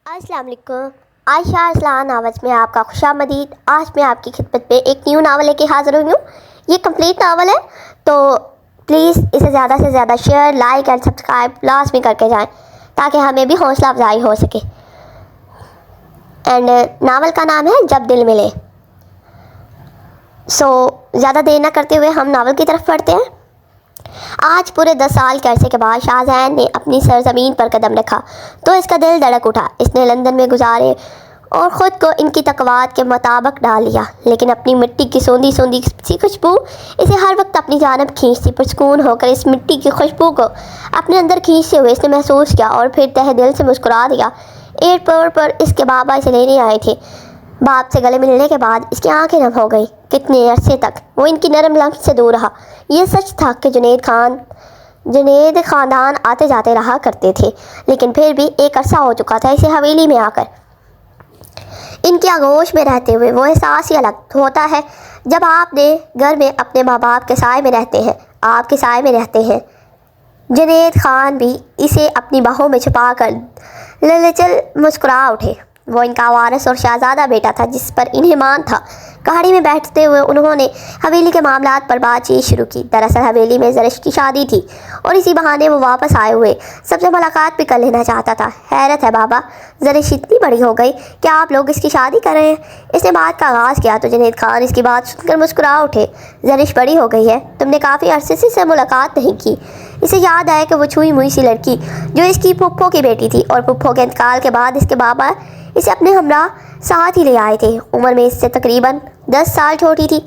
السلام علیکم۔ عائشہ ارسلان آواز میں آپ کا خوش آمدید۔ آج میں آپ کی خدمت میں ایک نیو ناول لے کے حاضر ہوئی ہوں۔ یہ کمپلیٹ ناول ہے، تو پلیز اسے زیادہ سے زیادہ شیئر، لائک اینڈ سبسکرائب لازمی کر کے جائیں تاکہ ہمیں بھی حوصلہ افزائی ہو سکے۔ اینڈ ناول کا نام ہے جب دل ملے۔ زیادہ دیر نہ کرتے ہوئے ہم ناول کی طرف بڑھتے ہیں۔ آج پورے 10 سال کے عرصے کے بعد شاہزین نے اپنی سرزمین پر قدم رکھا تو اس کا دل دھڑک اٹھا۔ اس نے لندن میں گزارے اور خود کو ان کی توقعات کے مطابق ڈال لیا، لیکن اپنی مٹی کی سوندھی سوندھی سی خوشبو اسے ہر وقت اپنی جانب کھینچتی۔ پرسکون ہو کر اس مٹی کی خوشبو کو اپنے اندر کھینچتے ہوئے اس نے محسوس کیا اور پھر تہ دل سے مسکرا دیا۔ ایئرپورٹ پر اس کے بابا اسے لینے آئے تھے۔ باپ سے گلے ملنے کے بعد اس کی آنکھیں نم ہو گئی۔ کتنے عرصے تک وہ ان کی نرم لمس سے دور رہا۔ یہ سچ تھا کہ جنید خاندان آتے جاتے رہا کرتے تھے، لیکن پھر بھی ایک عرصہ ہو چکا تھا اسے حویلی میں آ کر ان کی آغوش میں رہتے ہوئے۔ وہ احساس ہی الگ ہوتا ہے جب آپ نے گھر میں اپنے ماں باپ کے سائے میں رہتے ہیں، آپ کے سائے میں رہتے ہیں۔ جنید خان بھی اسے اپنی باہوں میں چھپا کر للچل مسکرا اٹھے۔ وہ ان کا وارث اور شہزادہ بیٹا تھا جس پر انہیں مان تھا۔ گاڑی میں بیٹھتے ہوئے انہوں نے حویلی کے معاملات پر بات چیت شروع کی۔ دراصل حویلی میں زرش کی شادی تھی اور اسی بہانے وہ واپس آئے ہوئے سب سے ملاقات بھی کر لینا چاہتا تھا۔ حیرت ہے بابا، زرش اتنی بڑی ہو گئی کہ آپ لوگ اس کی شادی کر رہے ہیں؟ اس نے بات کا آغاز کیا تو جنید خان اس کی بات سن کر مسکرا اٹھے۔ زرش بڑی ہو گئی ہے، تم نے کافی عرصے سے اسے ملاقات نہیں کی۔ اسے یاد آیا کہ وہ چھوئی موئی سی لڑکی جو اس کی پھپھو کی بیٹی تھی، اور پھپھو کے انتقال کے بعد اس کے بابا اسے اپنے ہمراہ ساتھ ہی لے آئے تھے۔ عمر میں اس سے تقریباً 10 سال چھوٹی تھی۔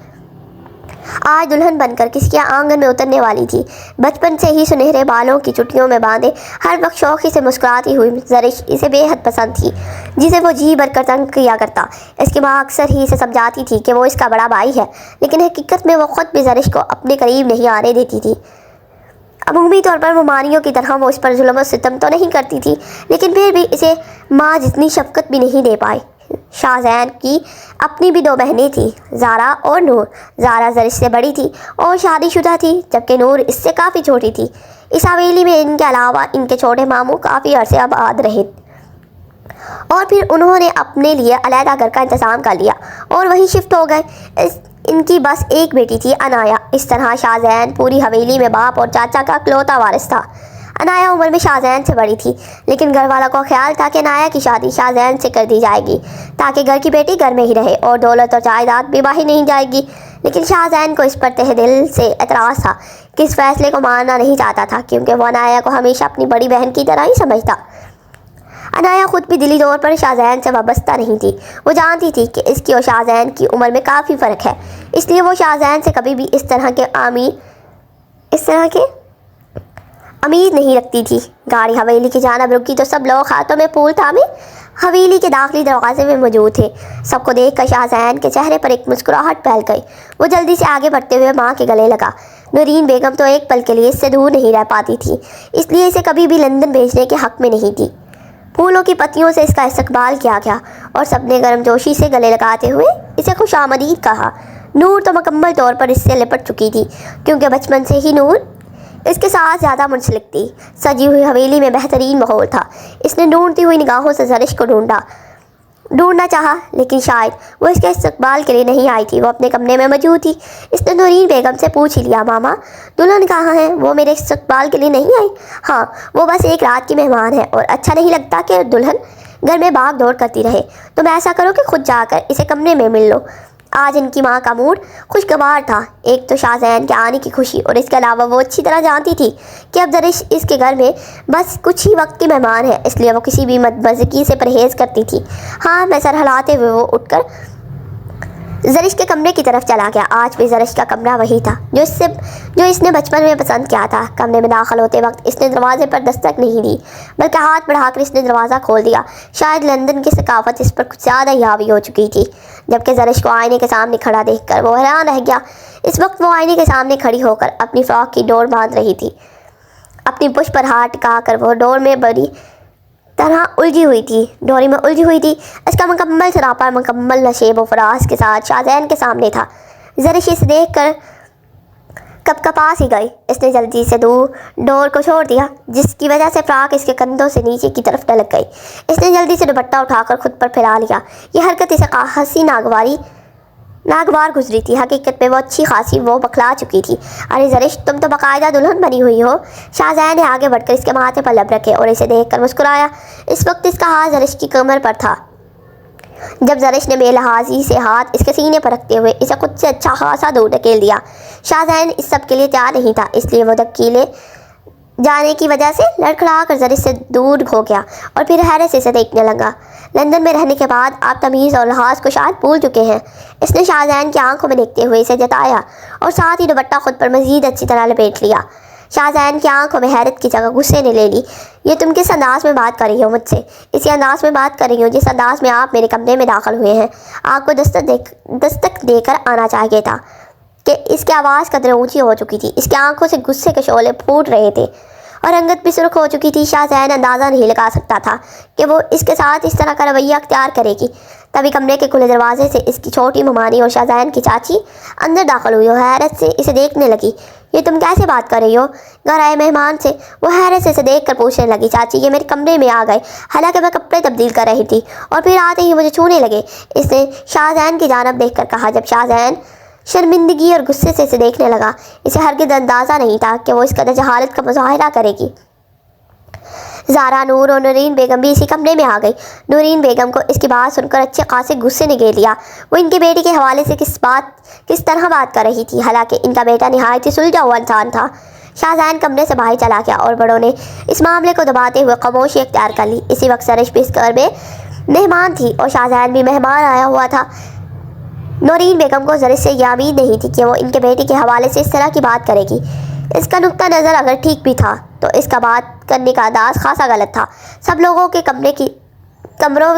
آج دلہن بن کر کسی کے آنگن میں اترنے والی تھی۔ بچپن سے ہی سنہرے بالوں کی چٹیوں میں باندھے ہر وقت شوخی سے مسکراتی ہوئی زرش اسے بے حد پسند تھی، جسے وہ جی بھر کر تنگ کیا کرتا۔ اس کی ماں اکثر ہی اسے سمجھاتی تھی کہ وہ اس کا بڑا بھائی ہے، لیکن حقیقت میں وہ خود بھی زرش کو اپنے قریب نہیں آنے دیتی تھی۔ عمومی طور پر ممانیوں کی طرح وہ اس پر ظلم و ستم تو نہیں کرتی تھی، لیکن پھر بھی اسے ماں جتنی شفقت بھی نہیں دے پائی۔ شاہزین کی اپنی بھی 2 بہنیں تھیں، زارا اور نور۔ زارا زرش سے بڑی تھی اور شادی شدہ تھی، جبکہ نور اس سے کافی چھوٹی تھی۔ اس حویلی میں ان کے علاوہ ان کے چھوٹے ماموں کافی عرصے آباد رہے اور پھر انہوں نے اپنے لیے علیحدہ گھر کا انتظام کر لیا اور وہیں شفٹ ہو گئے۔ ان کی بس ایک بیٹی تھی، انایا۔ اس طرح شاہزین پوری حویلی میں باپ اور چاچا کا اکلوتا وارث تھا۔ انایا عمر میں شاہزین سے بڑی تھی، لیکن گھر والوں کو خیال تھا کہ انایا کی شادی شاہزین سے کر دی جائے گی تاکہ گھر کی بیٹی گھر میں ہی رہے اور دولت اور جائیداد بھی باہر نہیں جائے گی۔ لیکن شاہزین کو اس پر تہ دل سے اعتراض تھا کہ اس فیصلے کو ماننا نہیں چاہتا تھا، کیونکہ وہ انایا کو ہمیشہ اپنی بڑی بہن کی طرح ہی سمجھتا۔ انایا خود بھی دلی طور پر شاہزین سے وابستہ نہیں تھی۔ وہ جانتی تھی کہ اس کی اور شاہزین کی عمر میں کافی فرق ہے، اس لیے وہ شاہزین سے کبھی بھی اس طرح کے امید نہیں رکھتی تھی۔ گاڑی حویلی کی جانب رکی تو سب لوگ ہاتھوں میں پھول تھامے حویلی کے داخلی دروازے میں موجود تھے۔ سب کو دیکھ کر شاہزین کے چہرے پر ایک مسکراہٹ پھیل گئی۔ وہ جلدی سے آگے بڑھتے ہوئے ماں کے گلے لگا۔ نورین بیگم تو ایک پل کے لیے اس سے دور نہیں رہ پاتی تھی، اس لیے اسے کبھی بھی لندن بھیجنے کے حق میں نہیں تھی۔ پھولوں کی پتیوں سے اس کا استقبال کیا گیا اور سب نے گرم جوشی سے گلے لگاتے ہوئے اسے خوش آمدید کہا۔ نور تو مکمل طور پر اس سے لپٹ چکی تھی، کیونکہ بچپن سے ہی نور اس کے ساتھ زیادہ منسلک تھی۔ سجی ہوئی حویلی میں بہترین ماحول تھا۔ اس نے ڈھونڈتی ہوئی نگاہوں سے زرش کو ڈھونڈنا چاہا، لیکن شاید وہ اس کے استقبال کے لیے نہیں آئی تھی۔ وہ اپنے کمرے میں موجود تھی۔ اس نے نورین بیگم سے پوچھ ہی لیا، ماما دلہن کہاں ہے؟ وہ میرے استقبال کے لیے نہیں آئی؟ ہاں، وہ بس ایک رات کی مہمان ہے اور اچھا نہیں لگتا کہ دلہن گھر میں بھاگ دوڑ کرتی رہے۔ تم ایسا کرو کہ خود جا کر اسے کمرے میں مل لو۔ آج ان کی ماں کا موڈ خوشگوار تھا۔ ایک تو شاہزین کے آنے کی خوشی، اور اس کے علاوہ وہ اچھی طرح جانتی تھی کہ اب زرش اس کے گھر میں بس کچھ ہی وقت کی مہمان ہے، اس لیے وہ کسی بھی مدمزگی سے پرہیز کرتی تھی۔ ہاں میں سر ہلاتے ہوئے وہ اٹھ کر زرش کے کمرے کی طرف چلا گیا۔ آج بھی زرش کا کمرہ وہی تھا جو اس نے بچپن میں پسند کیا تھا۔ کمرے میں داخل ہوتے وقت اس نے دروازے پر دستک نہیں دی، بلکہ ہاتھ بڑھا کر اس نے دروازہ کھول دیا۔ شاید لندن کی ثقافت اس پر کچھ زیادہ ہی حاوی ہو چکی تھی۔ جبکہ زرش کو آئینے کے سامنے کھڑا دیکھ کر وہ حیران رہ گیا۔ اس وقت وہ آئینے کے سامنے کھڑی ہو کر اپنی فراک کی ڈور باندھ رہی تھی۔ اپنی پشت پر ہاتھ ٹکا کر وہ ڈوری میں الجھی ہوئی تھی۔ اس کا مکمل سراپا مکمل نشیب و فراز کے ساتھ شاہزین کے سامنے تھا۔ زرش اسے دیکھ کر کب کا پاس ہی گئی۔ اس نے جلدی سے ڈور کو چھوڑ دیا، جس کی وجہ سے فراق اس کے کندھوں سے نیچے کی طرف ڈلک گئی۔ اس نے جلدی سے دوپٹہ اٹھا کر خود پر پھیلا لیا۔ یہ حرکت اسے خاصی ناگوار گزری تھی۔ حقیقت میں وہ اچھی خاصی وہ بکھلا چکی تھی۔ ارے زرش، تم تو باقاعدہ دلہن بنی ہوئی ہو۔ شاہزادہ نے آگے بڑھ کر اس کے ماتھے پر لب رکھے اور اسے دیکھ کر مسکرایا۔ اس وقت اس کا ہاتھ زرش کی کمر پر تھا۔ جب زرش نے بے لحاظی سے ہاتھ اس کے سینے پر رکھتے ہوئے اسے خود سے اچھا خاصا دور دھکیل دیا۔ شاہزادہ اس سب کے لیے تیار نہیں تھا، اس لیے وہ دھکیلے جانے کی وجہ سے لڑکھڑا کر زرش سے دور ہو گیا اور پھر حیرت سے اسے دیکھنے لگا۔ لندن میں رہنے کے بعد آپ تمیز اور لحاظ کو شاید بھول چکے ہیں، اس نے شاہزادہ کی آنکھوں میں دیکھتے ہوئے اسے جتایا اور ساتھ ہی دوپٹہ خود پر مزید اچھی طرح لپیٹ لیا۔ شاہزادہ کی آنکھوں میں حیرت کی جگہ غصے نے لے لی۔ یہ تم کس انداز میں بات کر رہی ہو مجھ سے؟ اسی انداز میں بات کر رہی ہوں جس انداز میں آپ میرے کمرے میں داخل ہوئے ہیں۔ آپ کو دستک دے کر آنا چاہیے تھا۔ کہ اس کی آواز قدرے اونچی ہو چکی تھی، اس کی آنکھوں سے غصے کے شعلے پھوٹ رہے تھے اور رنگت بھی سرخ ہو چکی تھی۔ شاہزادہ اندازہ نہیں لگا سکتا تھا کہ وہ اس کے ساتھ اس طرح کا رویہ اختیار کرے گی۔ تبھی کمرے کے کھلے دروازے سے اس کی چھوٹی ممانی اور شاہزادہ کی چاچی اندر داخل ہوئی اور حیرت سے اسے دیکھنے لگی۔ یہ تم کیسے بات کر رہی ہو؟ گھر آئے مہمان سے وہ حیرت سے اسے دیکھ کر پوچھنے لگی۔ چاچی یہ میرے کمرے میں آ گئے حالانکہ میں کپڑے تبدیل کر رہی تھی اور پھر آتے ہی مجھے چھونے لگے، اس نے شاہزادہ کی جانب دیکھ کر کہا۔ جب شاہزادہ شرمندگی اور غصے سے اسے دیکھنے لگا، اسے ہرگز اندازہ نہیں تھا کہ وہ اس قدر جہالت کا مظاہرہ کرے گی۔ زارا، نور اور نورین بیگم بھی اسی کمرے میں آ گئی۔ نورین بیگم کو اس کی بات سن کر اچھے خاصے غصے نے گھیر لیا۔ وہ ان کے بیٹے کے حوالے سے کس طرح بات کر رہی تھی، حالانکہ ان کا بیٹا نہایت ہی سلجھا ہوا انسان تھا۔ شاہزادہ کمرے سے باہر چلا گیا اور بڑوں نے اس معاملے کو دباتے ہوئے خاموشی اختیار کر لی۔ اسی وقت زرش بھی اس گھر میں مہمان تھی اور شاہزادہ بھی مہمان آیا ہوا تھا۔ نورین بیگم کو زرش سے یہ امید نہیں تھی کہ وہ ان کے بیٹے کے حوالے سے اس طرح کی بات کرے گی۔ اس کا نقطہ نظر اگر ٹھیک بھی تھا تو اس کا بات کرنے کا انداز خاصا غلط تھا۔ سب لوگوں کے کمروں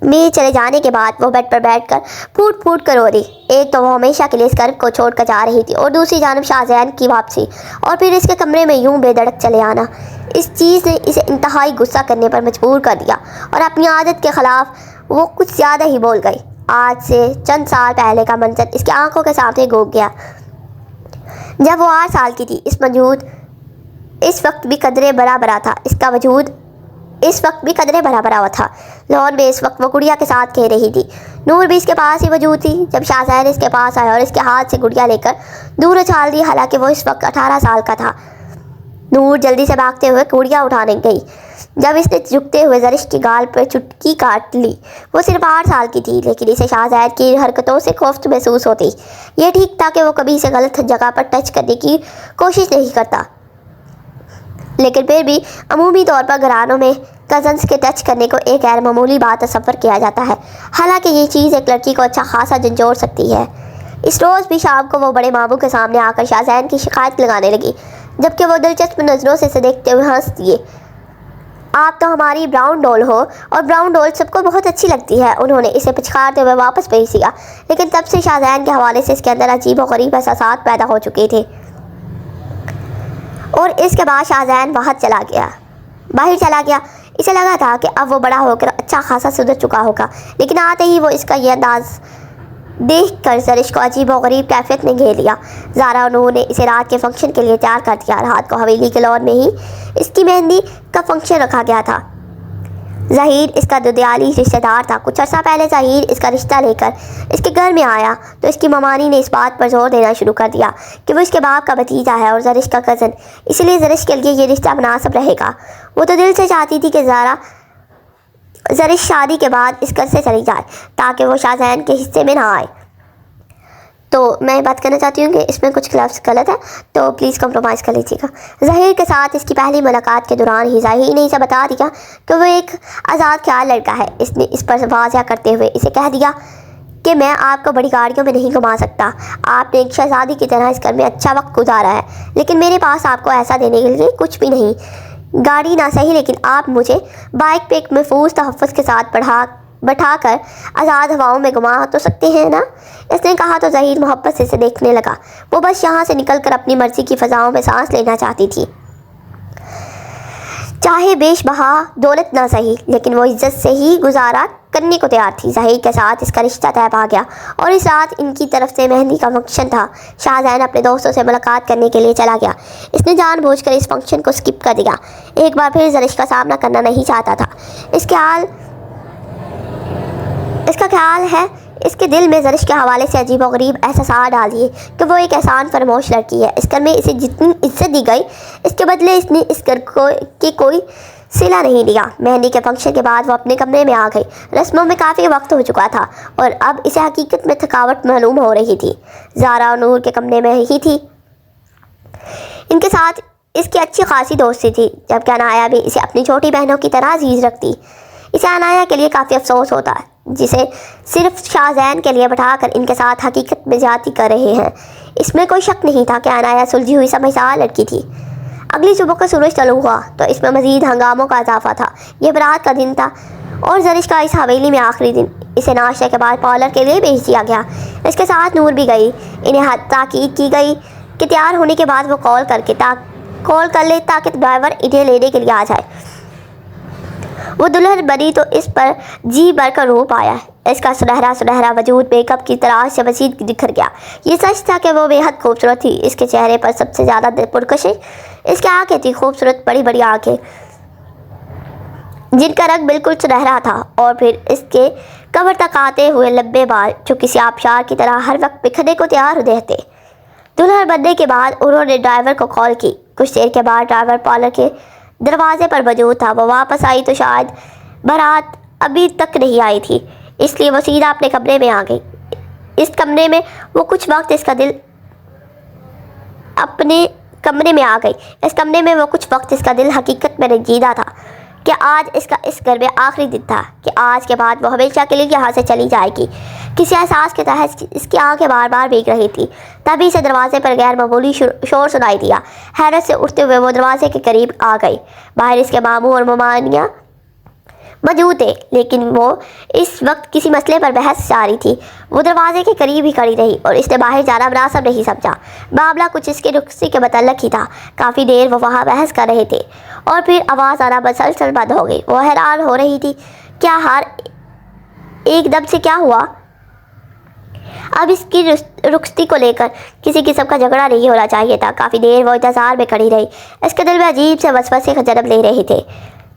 میں چلے جانے کے بعد وہ بیڈ پر بیٹھ کر پھوٹ کر رو رہی۔ ایک تو وہ ہمیشہ کے لیے اس گھر کو چھوڑ کر جا رہی تھی اور دوسری جانب شاہزادہ کی واپسی اور پھر اس کے کمرے میں یوں بے دھڑک چلے آنا۔ اس چیز نے اسے انتہائی غصہ کرنے پر مجبور کر دیا اور اپنی عادت کے خلاف وہ کچھ زیادہ ہی بول گئی۔ آج سے چند سال پہلے کا منظر اس کی آنکھوں کے سامنے گھوم گیا۔ جب وہ 8 سال کی تھی، اس وقت بھی قدرے بڑا تھا، اس کا وجود اس وقت بھی قدرے بھرا ہوا تھا۔ لاہور میں اس وقت وہ گڑیا کے ساتھ کھیل رہی تھی۔ نور بھی اس کے پاس ہی موجود تھی۔ جب شاہزادہ اس کے پاس آیا اور اس کے ہاتھ سے گڑیا لے کر دور اچھال دی، حالانکہ وہ اس وقت 18 سال کا تھا۔ نور جلدی سے بھاگتے ہوئے گڑیا اٹھانے گئی۔ جب اس نے جھکتے ہوئے زرش کی گال پر چٹکی کاٹ لی۔ وہ صرف 8 سال کی تھی، لیکن اسے شاہزادہ کی حرکتوں سے خوف محسوس ہوتی۔ یہ ٹھیک تھا کہ وہ کبھی اسے غلط جگہ پر ٹچ کرنے کی کوشش نہیں کرتا، لیکن پھر بھی عمومی طور پر گھرانوں میں کزنز کے ٹچ کرنے کو ایک غیر معمولی بات تصور کیا جاتا ہے، حالانکہ یہ چیز ایک لڑکی کو اچھا خاصا جھنجھوڑ سکتی ہے۔ اس روز بھی شام کو وہ بڑے ماموں کے سامنے آ کر شاہزادہ کی شکایت لگانے لگی، جبکہ وہ دلچسپ نظروں سے اسے دیکھتے ہوئے ہنس دیے۔ آپ تو ہماری براؤن ڈول ہو اور براؤن ڈول سب کو بہت اچھی لگتی ہے، انہوں نے اسے پچکارتے ہوئے واپس بھیج دیا۔ لیکن تب سے شاہزادہ کے حوالے سے اس کے اندر عجیب و غریب احساسات پیدا ہو چکے تھے اور اس کے بعد شاہزادہ باہر چلا گیا۔ اسے لگا تھا کہ اب وہ بڑا ہو کر اچھا خاصا سدھر چکا ہوگا، لیکن آتے ہی وہ اس کا یہ انداز دیکھ کر زرش کو عجیب و غریب کیفیت نے گھیر لیا۔ زارا اور نور نے اسے رات کے فنکشن کے لیے تیار کر دیا۔ رات کو حویلی کے لان میں ہی اس کی مہندی کا فنکشن رکھا گیا تھا۔ ظہیر اس کا دودیالی رشتہ دار تھا۔ کچھ عرصہ پہلے ظہیر اس کا رشتہ لے کر اس کے گھر میں آیا تو اس کی ممانی نے اس بات پر زور دینا شروع کر دیا کہ وہ اس کے باپ کا بھتیجا ہے اور زرش کا کزن، اس لیے زرش کے لیے یہ رشتہ مناسب رہے گا۔ وہ تو دل سے چاہتی تھی کہ زرش شادی کے بعد اس گھر سے چلی جائے تاکہ وہ شاہزادہ کے حصے میں نہ آئے۔ تو میں بات کرنا چاہتی ہوں کہ اس میں کچھ لفظ غلط ہے تو پلیز کمپرومائز کر لیجیے گا۔ ظہیر کے ساتھ اس کی پہلی ملاقات کے دوران ہی ظہیر نے اسے بتا دیا کہ وہ ایک آزاد خیال لڑکا ہے۔ اس نے اس پر واضح کرتے ہوئے اسے کہہ دیا کہ میں آپ کو بڑی گاڑیوں میں نہیں گھما سکتا۔ آپ نے ایک شہزادی کی طرح اس گھر میں اچھا وقت گزارا ہے، لیکن میرے پاس آپ کو ایسا دینے کے لیے کچھ بھی نہیں۔ گاڑی نہ صحیح، لیکن آپ مجھے بائک پہ ایک محفوظ تحفظ کے ساتھ بٹھا کر آزاد ہواؤں میں گھما تو سکتے ہیں نا؟ اس نے کہا تو ظہیر محبت سے اسے دیکھنے لگا۔ وہ بس یہاں سے نکل کر اپنی مرضی کی فضاؤں میں سانس لینا چاہتی تھی۔ چاہے بیش بہا دولت نہ سہی لیکن وہ عزت سے ہی گزارا کرنے کو تیار تھی۔ ظہیر کے ساتھ اس کا رشتہ طے پا گیا اور اس رات ان کی طرف سے مہندی کا فنکشن تھا۔ شاہزین اپنے دوستوں سے ملاقات کرنے کے لیے چلا گیا۔ اس نے جان بوجھ کر اس فنکشن کو سکپ کر دیا۔ ایک بار پھر زرش کا سامنا کرنا نہیں چاہتا تھا۔ اس کا خیال ہے اس کے دل میں زرش کے حوالے سے عجیب و غریب احساسات ڈال دیے کہ وہ ایک احسان فراموش لڑکی ہے۔ اس گھر میں اسے جتنی عزت دی گئی اس کے بدلے اس نے اس گھر کی کوئی صلہ نہیں دیا۔ مہندی کے فنکشن کے بعد وہ اپنے کمرے میں آ گئی۔ رسموں میں کافی وقت ہو چکا تھا اور اب اسے حقیقت میں تھکاوٹ معلوم ہو رہی تھی۔ زارا اور نور کے کمرے میں ہی تھی۔ ان کے ساتھ اس کی اچھی خاصی دوستی تھی، جبکہ عنایا بھی اسے اپنی چھوٹی بہنوں کی طرح عزیز رکھتی۔ اسے عنایا کے لیے کافی افسوس ہوتا ہے جسے صرف شاہزین کے لیے بٹھا کر ان کے ساتھ حقیقت میں زیادتی کر رہے ہیں۔ اس میں کوئی شک نہیں تھا کہ عنایا سلجھی ہوئی سمجھدار لڑکی تھی۔ اگلی صبح کو سورج طلوع ہوا تو اس میں مزید ہنگاموں کا اضافہ تھا۔ یہ برات کا دن تھا اور زرش کا اس حویلی میں آخری دن۔ اسے ناشتے کے بعد پارلر کے لیے بھیج دیا گیا۔ اس کے ساتھ نور بھی گئی۔ انہیں تاکید کی گئی کہ تیار ہونے کے بعد وہ کال کر لے تاکہ ڈرائیور انہیں لینے کے لیے آ جائے۔ وہ دلہن بنی تو اس پر جی بھر کر رو پایا۔ اس کا سنہرا وجود میک اپ کی تلاش سے مزید نکھر گیا۔ یہ سچ تھا کہ وہ بے حد خوبصورت تھی۔ اس کے چہرے پر سب سے زیادہ پرکشش اس کی آنکھیں تھی، خوبصورت بڑی بڑی آنکھیں جن کا رنگ بالکل سنہرا تھا، اور پھر اس کے کمر تک آتے ہوئے لمبے بال جو کسی آبشار کی طرح ہر وقت بکھرنے کو تیار رہتے۔ دلہن بننے کے بعد انہوں نے ڈرائیور کو کال کی۔ کچھ دیر کے بعد ڈرائیور پارلر کے دروازے پر موجود تھا۔ وہ واپس آئی تو شاید بارات ابھی تک نہیں آئی تھی، اس لیے وہ سیدھا اپنے کمرے میں آ گئی۔ اس کمرے میں وہ کچھ وقت اس کا دل حقیقت میں رنجیدہ تھا کہ آج اس کا اس گھر میں آخری دن تھا، کہ آج کے بعد وہ ہمیشہ کے لیے یہاں سے چلی جائے گی۔ کسی احساس کے تحت اس کی آنکھیں بار بار بھیگ رہی تھی۔ تبھی اسے دروازے پر غیر معمولی شور سنائی دیا۔ حیرت سے اٹھتے ہوئے وہ دروازے کے قریب آ گئی۔ باہر اس کے ماموں اور ممانیاں موجود تھے، لیکن وہ اس وقت کسی مسئلے پر بحث جاری تھی۔ وہ دروازے کے قریب ہی کھڑی رہی اور اس نے باہر جانا مناسب نہیں سمجھا۔ معاملہ کچھ اس کے رخصتی کے متعلق ہی تھا۔ کافی دیر وہ وہاں بحث کر رہے تھے اور پھر آواز آنا مسلسل بند ہو گئی۔ وہ حیران ہو رہی تھی کیا ہر ایک دم سے کیا ہوا۔ اب اس کی رخصتی کو لے کر کسی قسم کا جھگڑا نہیں ہونا چاہیے تھا۔ کافی دیر وہ انتظار میں کھڑی رہی۔ اس کے دل میں عجیب سے وسوسے جنم لے رہے تھے۔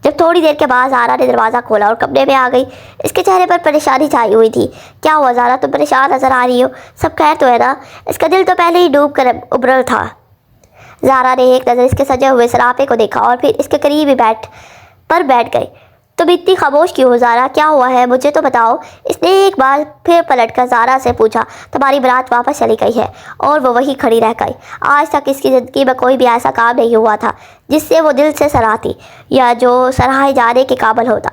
جب تھوڑی دیر کے بعد زارا نے دروازہ کھولا اور کمرے میں آ گئی، اس کے چہرے پر پریشانی چھائی ہوئی تھی۔ کیا ہوا زارا، تم پریشان نظر آ رہی ہو؟ سب خیر تو ہے نا؟ اس کا دل تو پہلے ہی ڈوب کر ابرل تھا۔ زارا نے ایک نظر اس کے سجے ہوئے سراپے کو دیکھا اور پھر اس کے قریب ہی بیٹھ گئی۔ تم اتنی خاموش کیوں ہو زارا؟ کیا ہوا ہے؟ مجھے تو بتاؤ۔ اس نے ایک بار پھر پلٹ کر زارا سے پوچھا۔ تمہاری برات واپس چلی گئی ہے اور وہ وہیں کھڑی رہ گئی۔ آج تک اس کی زندگی میں کوئی بھی ایسا کام نہیں ہوا تھا جس سے وہ دل سے سراہتی یا جو سراہے جانے کے قابل ہوتا۔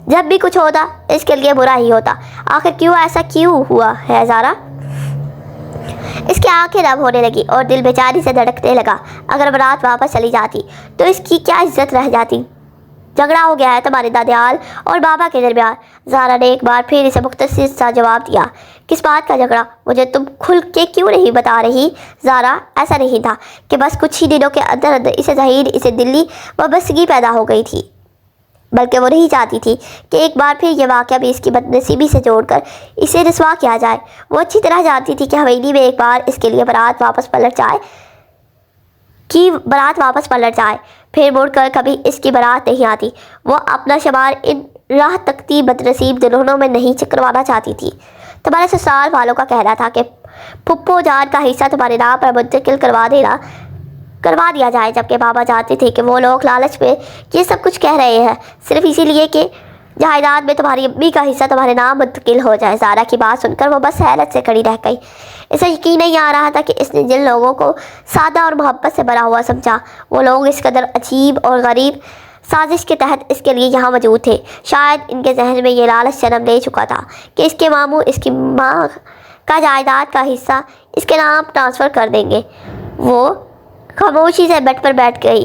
جب بھی کچھ ہوتا اس کے لیے برا ہی ہوتا۔ آخر ایسا کیوں ہوا ہے زارا؟ اس کی آنکھیں نم ہونے لگی اور دل بیچاری سے دھڑکنے لگا۔ اگر برات واپس چلی جاتی تو اس کی کیا عزت رہ جاتی؟ جھگڑا ہو گیا ہے تمہارے دادیال اور بابا کے درمیان۔ زارا نے ایک بار پھر اسے مختصر سا جواب دیا۔ کس بات کا جھگڑا؟ مجھے تم کھل کے کیوں نہیں بتا رہی زارا؟ ایسا نہیں تھا کہ بس کچھ ہی دنوں کے اندر اسے دلی وابستگی پیدا ہو گئی تھی، بلکہ وہ نہیں چاہتی تھی کہ ایک بار پھر یہ واقعہ بھی اس کی بد نصیبی سے جوڑ کر اسے رسوا کیا جائے۔ وہ اچھی طرح جانتی تھی کہ حویلی میں ایک بار اس کے لیے برات واپس پلٹ جائے پھر مڑ کر کبھی اس کی برات نہیں آتی۔ وہ اپنا شمار ان راہ تکتی بدنصیب دلہنوں میں نہیں چکروانا چاہتی تھی۔ تمہارے سسرال والوں کا کہنا تھا کہ پھپھو جان کا حصہ تمہارے نام پر منتقل کروا دیا جائے، جبکہ بابا جانتے تھے کہ وہ لوگ لالچ میں یہ سب کچھ کہہ رہے ہیں صرف اسی لیے کہ جائیداد میں تمہاری امی کا حصہ تمہارے نام منتقل ہو جائے۔ زارا کی بات سن کر وہ بس حیرت سے کھڑی رہ گئی۔ اسے یقین نہیں آ رہا تھا کہ اس نے جن لوگوں کو سادہ اور محبت سے بھرا ہوا سمجھا، وہ لوگ اس قدر عجیب اور غریب سازش کے تحت اس کے لیے یہاں موجود تھے۔ شاید ان کے ذہن میں یہ لالچ جنم لے چکا تھا کہ اس کے ماموں اس کی ماں کا جائیداد کا حصہ اس کے نام ٹرانسفر کر دیں گے۔ وہ خاموشی سے بیڈ پر بیٹھ گئی۔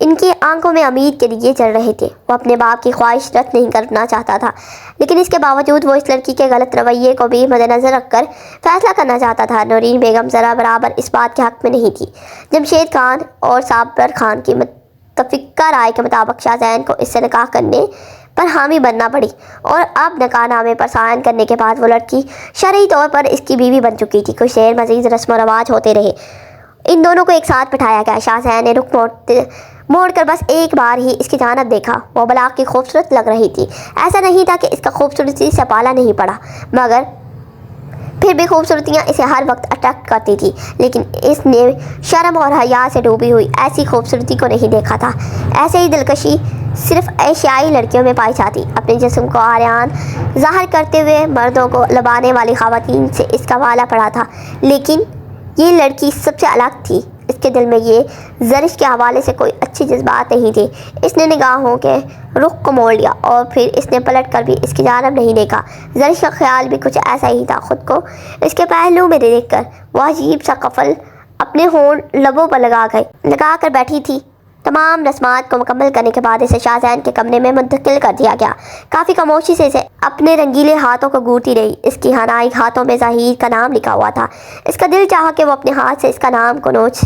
ان کی آنکھوں میں امید کے لیے چل رہے تھے۔ وہ اپنے باپ کی خواہش رد نہیں کرنا چاہتا تھا، لیکن اس کے باوجود وہ اس لڑکی کے غلط رویے کو بھی مد نظر رکھ کر فیصلہ کرنا چاہتا تھا۔ نورین بیگم ذرا برابر اس بات کے حق میں نہیں تھی۔ جمشید خان اور صابر خان کی متفقہ رائے کے مطابق شاہزین کو اس سے نکاح کرنے پر حامی بننا پڑی، اور اب نکاح نامے پر سائن کرنے کے بعد وہ لڑکی شرعی طور پر اس کی بیوی بن چکی تھی۔ کچھ دیر مزید رسم و رواج ہوتے رہے۔ ان دونوں کو ایک ساتھ بٹھایا گیا۔ شاہزین نے رخ موڑ کر بس ایک بار ہی اس کی جانب دیکھا۔ وہ بلاک کی خوبصورت لگ رہی تھی۔ ایسا نہیں تھا کہ اس کا خوبصورتی سے پالا نہیں پڑا، مگر پھر بھی خوبصورتیاں اسے ہر وقت اٹریکٹ کرتی تھی، لیکن اس نے شرم اور حیا سے ڈوبی ہوئی ایسی خوبصورتی کو نہیں دیکھا تھا۔ ایسے ہی دلکشی صرف ایشیائی لڑکیوں میں پائی جاتی۔ اپنے جسم کو عریان ظاہر کرتے ہوئے مردوں کو لبانے والی خواتین سے اس کا والا پڑا تھا، لیکن یہ لڑکی سب سے الگ تھی۔ اس کے دل میں یہ زرش کے حوالے سے کوئی اچھی جذبات نہیں تھے۔ اس نے نگاہوں کے رخ کو موڑ لیا اور پھر اس نے پلٹ کر بھی اس کی جانب نہیں دیکھا۔ زرش کا خیال بھی کچھ ایسا ہی تھا۔ خود کو اس کے پہلو میں دیکھ کر وہ عجیب سا قفل اپنے ہونٹ لبوں پر لگا کر بیٹھی تھی۔ تمام رسمات کو مکمل کرنے کے بعد اسے شاہزین کے کمرے میں منتقل کر دیا گیا۔ کافی خاموشی سے اسے اپنے رنگیلے ہاتھوں کو گھورتی رہی۔ اس کی حنائی ہاتھوں میں ظہیر کا نام لکھا ہوا تھا۔ اس کا دل چاہا کہ وہ اپنے ہاتھ سے اس کا نام کو نوچ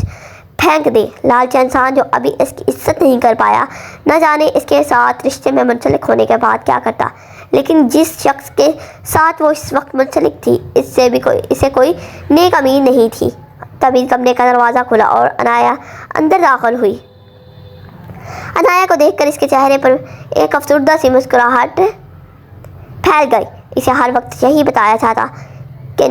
پھینک دے۔ لالچی انسان جو ابھی اس کی عزت نہیں کر پایا، نہ جانے اس کے ساتھ رشتے میں منسلک ہونے کے بعد کیا کرتا۔ لیکن جس شخص کے ساتھ وہ اس وقت منسلک تھی، اسے کوئی نیک امید نہیں تھی۔ تبھی کمرے کا دروازہ کھلا اور عنایا اندر داخل ہوئی۔ عنایا کو دیکھ کر اس کے چہرے پر ایک افسردہ سی مسکراہٹ پھیل گئی۔ اسے ہر وقت یہی بتایا جاتا کہ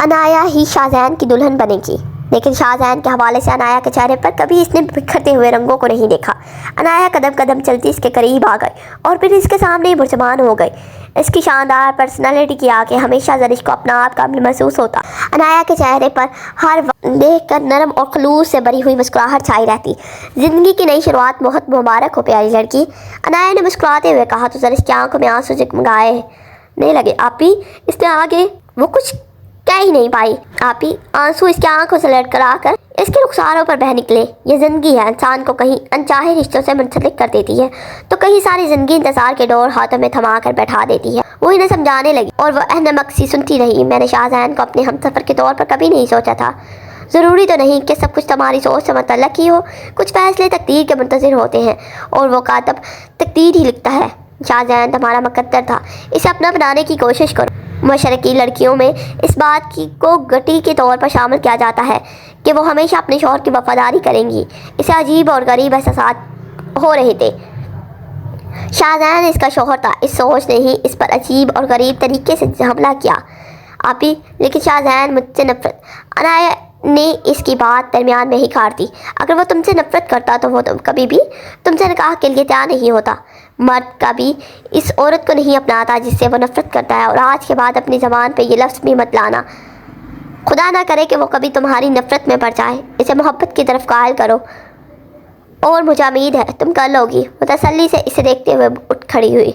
عنایا ہی شاہزین کی دلہن بنے گی، لیکن شاہزین کے حوالے سے عنایا کے چہرے پر کبھی اس نے بکھرتے ہوئے رنگوں کو نہیں دیکھا۔ عنایا قدم قدم چلتی اس کے قریب آ گئی اور پھر اس کے سامنے ہی پرسمان ہو گئی۔ اس کی شاندار پرسنالٹی کی آگے ہمیشہ زرش کو اپنا آپ قابل محسوس ہوتا۔ عنایا کے چہرے پر ہر وقت دیکھ کر نرم اور خلوص سے بری ہوئی مسکراہٹ چھائی رہتی۔ زندگی کی نئی شروعات بہت مبارک ہو پیاری لڑکی، عنایا نے مسکراتے ہوئے کہا تو زرش کی آنکھوں میں آنسو جگمگانے لگے۔ آپی، اس نے آگے وہ کچھ کہہ ہی نہیں پائی۔ آپی، آنسو اس کی آنکھوں سے لڑکھڑا آ کر اس کے رخساروں پر بہہ نکلے۔ یہ زندگی ہے، انسان کو کہیں انچاہے رشتوں سے منسلک کر دیتی ہے تو کہیں ساری زندگی انتظار کے ڈور ہاتھوں میں تھما کر بیٹھا دیتی ہے۔ وہ انہیں سمجھانے لگی اور وہ احنمک سی سنتی رہی۔ میں نے شاہزین کو اپنے ہمسفر کے طور پر کبھی نہیں سوچا تھا۔ ضروری تو نہیں کہ سب کچھ تمہاری سوچ سے متعلق ہی ہو، کچھ فیصلے تقدیر کے منتظر ہوتے ہیں اور وہ کاتب تقدیر ہی لکھتا ہے۔ شاہزین تمہارا مقدر تھا، اسے اپنا بنانے کی کوشش کرو۔ مشرقی لڑکیوں میں اس بات کو گٹی کے طور پر شامل کیا جاتا ہے کہ وہ ہمیشہ اپنے شوہر کی وفاداری کریں گی۔ اسے عجیب اور غریب احساسات ہو رہے تھے۔ شاہزین اس کا شوہر تھا، اس سوچ نے ہی اس پر عجیب اور غریب طریقے سے حملہ کیا۔ آپی، لیکن شاہزین مجھ سے نفرت، عنایا نے اس کی بات درمیان میں ہی کاٹ دی۔ اگر وہ تم سے نفرت کرتا تو وہ کبھی بھی تم سے نکاح کے لیے تیار نہیں ہوتا۔ مرد کبھی اس عورت کو نہیں اپناتا جس سے وہ نفرت کرتا ہے، اور آج کے بعد اپنی زبان پہ یہ لفظ بھی مت لانا۔ خدا نہ کرے کہ وہ کبھی تمہاری نفرت میں پڑ جائے۔ اسے محبت کی طرف قائل کرو اور مجھے امید ہے تم کر لو گی۔ وہ تسلی سے اسے دیکھتے ہوئے اٹھ کھڑی ہوئی۔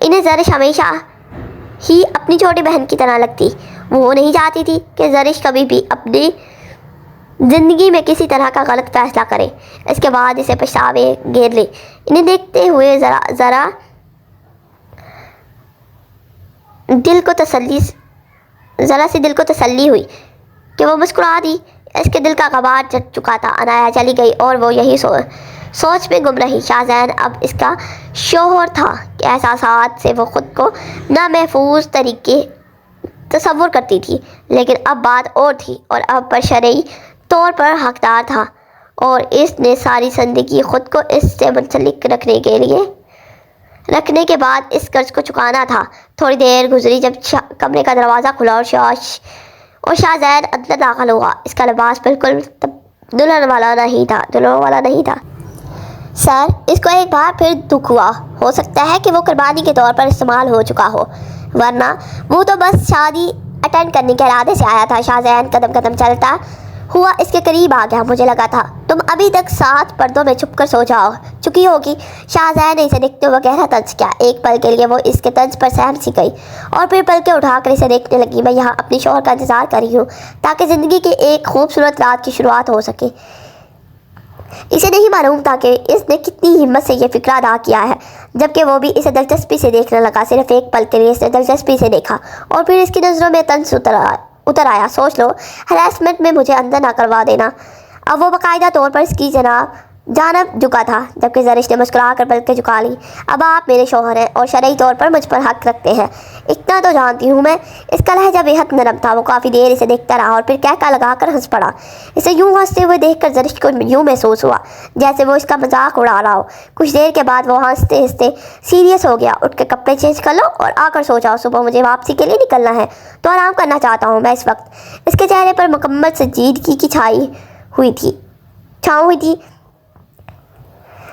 انہیں زرش ہمیشہ ہی اپنی چھوٹی بہن کی طرح لگتی۔ وہ نہیں چاہتی تھی کہ زرش کبھی بھی اپنی زندگی میں کسی طرح کا غلط فیصلہ کرے، اس کے بعد اسے پچھتاوے گھیر لے۔ انہیں دیکھتے ہوئے ذرا سی دل کو تسلی ہوئی کہ وہ مسکرا دی۔ اس کے دل کا غبار چڑھ چکا تھا۔ عنایا چلی گئی اور وہ یہی سوچ میں گم رہی۔ شاہزین اب اس کا شوہر تھا کہ احساسات سے وہ خود کو نامحفوظ طریقے تصور کرتی تھی، لیکن اب بات اور تھی اور اب پر شرعی طور پر حقدار تھا، اور اس نے ساری زندگی خود کو اس سے منسلک رکھنے کے بعد اس قرض کو چکانا تھا۔ تھوڑی دیر گزری جب کمرے کا دروازہ کھلا اور شاہزین اندر داخل ہوا۔ اس کا لباس بالکل دلہن والا نہیں تھا۔ سر، اس کو ایک بار پھر دکھ ہوا، ہو سکتا ہے کہ وہ قربانی کے طور پر استعمال ہو چکا ہو، ورنہ وہ تو بس شادی اٹینڈ کرنے کے ارادے سے آیا تھا۔ شاہزین قدم قدم چلتا ہوا اس کے قریب آ گیا۔ مجھے لگا تھا تم ابھی تک 7 پردوں میں چھپ کر سو جاؤ چکی ہوگی۔ شاہزادہ نے اسے دیکھتے ہوئے گہرا طنز کیا۔ ایک پل کے لیے وہ اس کے طنز پر سہم سی گئی اور پھر پلکیں اٹھا کر اسے دیکھنے لگی۔ میں یہاں اپنی شوہر کا انتظار کر رہی ہوں تاکہ زندگی کی ایک خوبصورت رات کی شروعات ہو سکے۔ اسے نہیں معلوم تھا کہ اس نے کتنی ہمت سے یہ فکرہ ادا کیا ہے، جبکہ وہ بھی اسے دلچسپی سے دیکھنے لگا۔ صرف ایک پل کے لیے اس نے دلچسپی سے دیکھا اور پھر اس کی نظروں میں طنز اتر آیا۔ سوچ لو، ہراسمنٹ میں مجھے اندر نہ کروا دینا۔ اب وہ باقاعدہ طور پر اس کی جانب جھکا تھا، جبکہ زرش نے مسکرا کر پلکیں جھکا لی۔ اب آپ میرے شوہر ہیں اور شرعی طور پر مجھ پر حق رکھتے ہیں، اتنا تو جانتی ہوں میں۔ اس کا لہجہ بے حد نرم تھا۔ وہ کافی دیر اسے دیکھتا رہا اور پھر کہکا لگا کر ہنس پڑا۔ اسے یوں ہنستے ہوئے دیکھ کر زرش کو یوں محسوس ہوا جیسے وہ اس کا مذاق اڑا رہا ہو۔ کچھ دیر کے بعد وہ ہنستے ہنستے سیریس ہو گیا۔ اٹھ کے کپڑے چینج کر لو اور آ کر سو جاؤ، صبح مجھے واپسی کے لیے نکلنا ہے تو آرام کرنا چاہتا ہوں میں اس وقت۔ اس کے چہرے پر مکمل سنجیدگی کی چھاؤں ہوئی تھی۔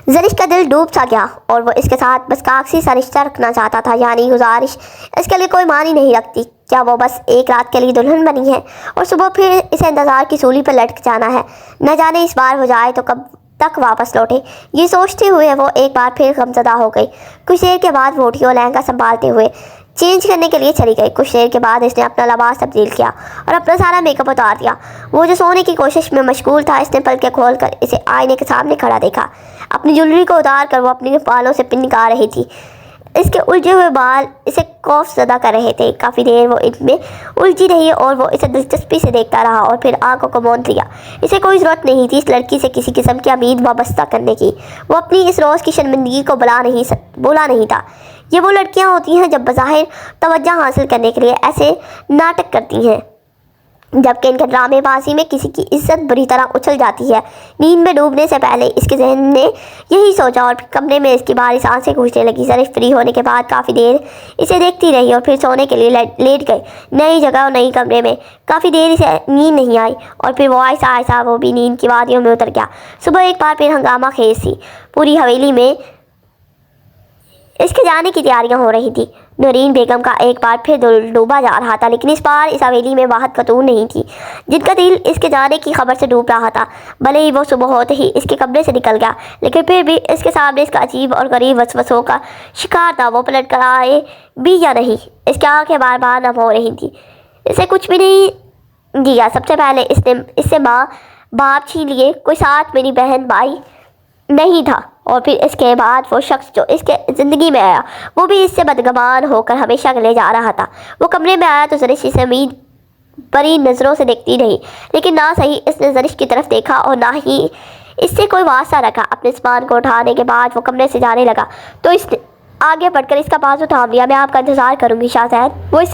زرش کا دل ڈوب سا گیا اور وہ اس کے ساتھ بس کاغذی سا رشتہ رکھنا چاہتا تھا، یعنی گزارش اس کے لیے کوئی معنی نہیں رکھتی۔ کیا وہ بس ایک رات کے لیے دلہن بنی ہے اور صبح پھر اسے انتظار کی سولی پر لٹک جانا ہے؟ نہ جانے اس بار ہو جائے تو کب تک واپس لوٹے۔ یہ سوچتے ہوئے وہ ایک بار پھر غمزدہ ہو گئی۔ کچھ دیر کے بعد وہ اٹھی اور لہنگا سنبھالتے ہوئے چینج کرنے کے لیے چلی گئی۔ کچھ دیر کے بعد اس نے اپنا لباس تبدیل کیا اور اپنا سارا میک اپ اتار دیا۔ وہ جو سونے کی کوشش میں مشغول تھا، اس نے پلکیں کھول کر اسے آئینے کے سامنے کھڑا دیکھا۔ اپنی جویلری کو اتار کر وہ اپنے بالوں سے پن نکال رہی تھی۔ اس کے الجھے ہوئے بال اسے خوف زدہ کر رہے تھے۔ کافی دیر وہ ان میں الجھی رہی اور وہ اسے دلچسپی سے دیکھتا رہا اور پھر آنکھوں کو موند لیا۔ اسے کوئی ضرورت نہیں تھی اس لڑکی سے کسی قسم کی امید وابستہ کرنے کی۔ وہ اپنی اس روز کی شرمندگی کو بھولا نہیں تھا۔ یہ وہ لڑکیاں ہوتی ہیں جب بظاہر توجہ حاصل کرنے کے لیے ایسے ناٹک کرتی ہیں، جبکہ ان کے ڈرامے بازی میں کسی کی عزت بری طرح اچھل جاتی ہے۔ نیند میں ڈوبنے سے پہلے اس کے ذہن نے یہی سوچا اور پھر کمرے میں اس کی بھاری سانسیں گھوٹنے لگی۔ زرش فری ہونے کے بعد کافی دیر اسے دیکھتی رہی اور پھر سونے کے لیے لیٹ گئی۔ نئی جگہ اور نئی کمرے میں کافی دیر اسے نیند نہیں آئی اور پھر وہ آہستہ وہ بھی نیند کی وادیوں میں اتر گیا۔ صبح ایک بار پھر ہنگامہ خیز تھی۔ پوری حویلی میں اس کے جانے کی تیاریاں ہو رہی تھی۔ نورین بیگم کا ایک بار پھر دل ڈوبا جا رہا تھا، لیکن اس بار اس حویلی میں واحد خاتون نہیں تھی جن کا دل اس کے جانے کی خبر سے ڈوب رہا تھا۔ بھلے ہی وہ صبح ہوتے ہی اس کے کمرے سے نکل گیا، لیکن پھر بھی اس کے سامنے اس کا عجیب اور غریب وسوسوں کا شکار تھا۔ وہ پلٹ کر آئے بھی یا نہیں، اس کی آنکھیں بار بار نم ہو رہی تھیں۔ اسے کچھ بھی نہیں دیا۔ سب سے پہلے اس نے اس سے ماں باپ چھین لیے، کوئی ساتھ میری بہن بھائی نہیں تھا، اور پھر اس کے بعد وہ شخص جو اس کے زندگی میں آیا وہ بھی اس سے بدگمان ہو کر ہمیشہ کے لیے جا رہا تھا۔ وہ کمرے میں آیا تو زرش اسے امید بری نظروں سے دیکھتی رہی، لیکن نہ صحیح اس نے زرش کی طرف دیکھا اور نہ ہی اس سے کوئی واسطہ رکھا۔ اپنے سامان کو اٹھانے کے بعد وہ کمرے سے جانے لگا تو اس نے آگے بڑھ کر اس کا بازو تھام لیا۔ میں آپ کا انتظار کروں گی شاہزاد۔ وہ اس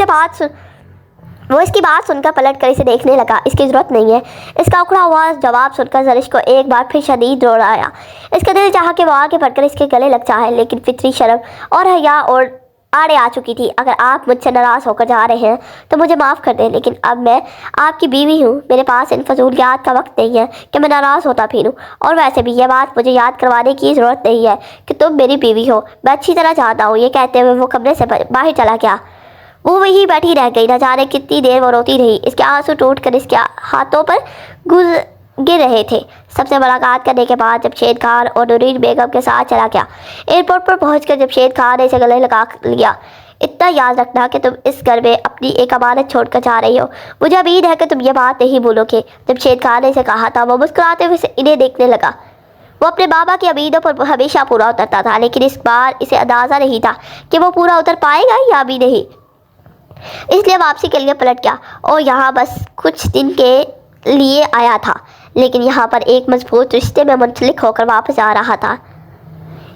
کی بات سن کر پلٹ کر اسے دیکھنے لگا۔ اس کی ضرورت نہیں ہے۔ اس کا اکھڑا ہوا جواب سن کر زرش کو ایک بار پھر شدید رونا آیا۔ اس کا دل چاہا کہ وہ آگے بڑھ کر اس کے گلے لگ جائے، لیکن فطری شرم اور حیا اور آڑے آ چکی تھی۔ اگر آپ مجھ سے ناراض ہو کر جا رہے ہیں تو مجھے معاف کر دیں، لیکن اب میں آپ کی بیوی ہوں۔ میرے پاس ان فضولیات کا وقت نہیں ہے کہ میں ناراض ہوتا پھروں، اور ویسے بھی یہ بات مجھے یاد کروانے کی ضرورت نہیں ہے کہ تم میری بیوی ہو، میں اچھی طرح جانتا ہوں۔ یہ کہتے ہوئے وہ کمرے سے باہر چلا گیا۔ وہ وہیں بیٹھی رہ گئی، نہ جانے کتنی دیر وہ روتی رہی۔ اس کے آنسو ٹوٹ کر اس کے ہاتھوں پر گر رہے تھے۔ سب سے ملاقات کرنے کے بعد جب شید خان اور نورین بیگم کے ساتھ چلا گیا، ایئرپورٹ پر پہنچ کر جب شید خان نے اسے گلے لگا لیا، اتنا یاد رکھنا کہ تم اس گھر میں اپنی ایک امانت چھوڑ کر جا رہی ہو، مجھے امید ہے کہ تم یہ بات نہیں بھولو گے۔ جب شید خان نے اسے کہا تھا، وہ مسکراتے ہوئے انہیں دیکھنے لگا۔ وہ اپنے بابا کی امیدوں پر ہمیشہ پورا اترتا تھا، لیکن اس بار اسے اندازہ نہیں تھا کہ وہ پورا اتر پائے گا یا بھی نہیں، اس لیے واپسی کے لیے پلٹ گیا اور یہاں بس کچھ دن کے لیے آیا تھا، لیکن یہاں پر ایک مضبوط رشتے میں منسلک ہو کر واپس آ رہا تھا۔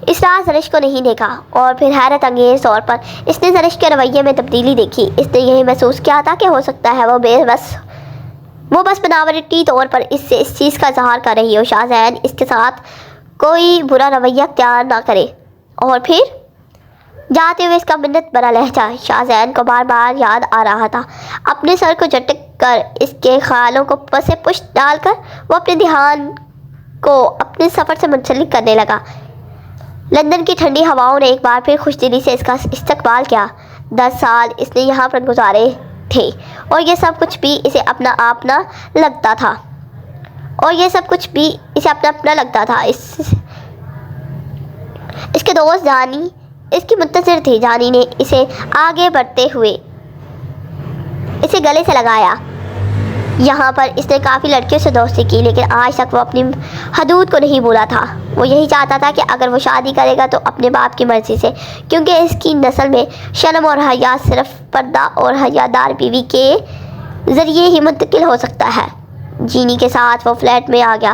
اس رات زرش کو نہیں دیکھا اور پھر حیرت انگیز طور پر اس نے زرش کے رویے میں تبدیلی دیکھی۔ اس نے یہی محسوس کیا تھا کہ ہو سکتا ہے وہ بس بناوٹی طور پر اس سے اس چیز کا اظہار کر رہی ہو، شاہزین اس کے ساتھ کوئی برا رویہ اختیار نہ کرے۔ اور پھر جاتے ہوئے اس کا منت بھرا لہجہ شاہزین کو بار بار یاد آ رہا تھا۔ اپنے سر کو جھٹک کر اس کے خیالوں کو پس پشت ڈال کر وہ اپنے دھیان کو اپنے سفر سے منسلک کرنے لگا۔ لندن کی ٹھنڈی ہواؤں نے ایک بار پھر خوش دلی سے اس کا استقبال کیا۔ 10 سال اس نے یہاں پر گزارے تھے اور یہ سب کچھ بھی اسے اپنا آپ نہ لگتا تھا۔ اور یہ سب کچھ بھی اسے اپنا اپنا لگتا تھا۔ اس کے دوست جانی اس کی منتظر تھی۔ جانی نے اسے آگے بڑھتے ہوئے اسے گلے سے لگایا۔ یہاں پر اس نے کافی لڑکیوں سے دوستی کی، لیکن آج تک وہ اپنی حدود کو نہیں بھولا تھا۔ وہ یہی چاہتا تھا کہ اگر وہ شادی کرے گا تو اپنے باپ کی مرضی سے، کیونکہ اس کی نسل میں شرم اور حیا صرف پردہ اور حیادار بیوی کے ذریعے ہی منتقل ہو سکتا ہے۔ جینی کے ساتھ وہ فلیٹ میں آ گیا۔